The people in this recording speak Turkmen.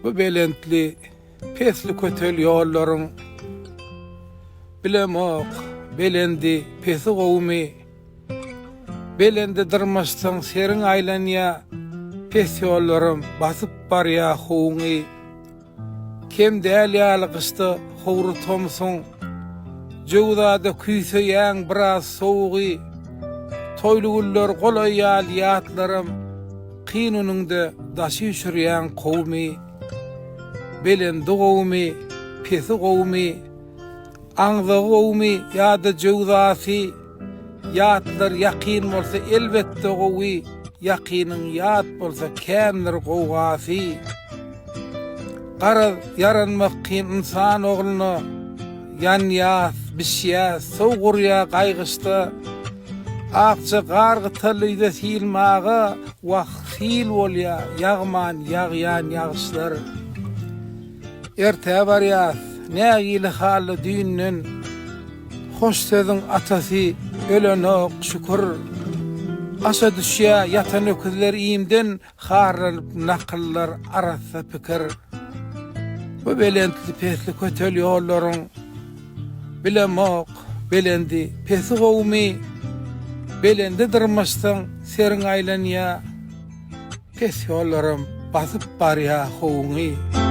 Bu belentli, pesli kötel yolların bilemok, belendi, pesi gowmy, belende dırmaşsan serin aylanya, pes yollarım basıp barya hoğuňy. Kem däl ýalygysty howru tomsun, jowdada küýse ýaň biraz soğugy, toýly güller golay ýal ýatlarym, qynununda daşy üşürýän gowmy, belendi gowmy, pesi gowmy, aňza gowmy ýa-da jowdasy, ýatlar ýaqyn bolsa elbetde gowy, ýakynyň ýat bolsa kändir gowgasy. Garaz yaranmak kyn insan ogluny, yan ýas, bişýä, sowgurýa gaýgysdy, akça gargy tylyda silmagy, wagt sil bolýa, ýagman ýagýan ýagşlar. Erte barýas, nägili haly düýünden, hoş sözüň atasy, ölenok şükür. Aşa düşýä ýatan öküzler iýimden, harranyp nakyllar arasa pikir. Bu belentli pesli kötel ýollaryň bilemok, belendi, pesi gowmy, belende dyrmaşsaň serin aýlanýa, pes ýollarym basyp barýa hoğuňy.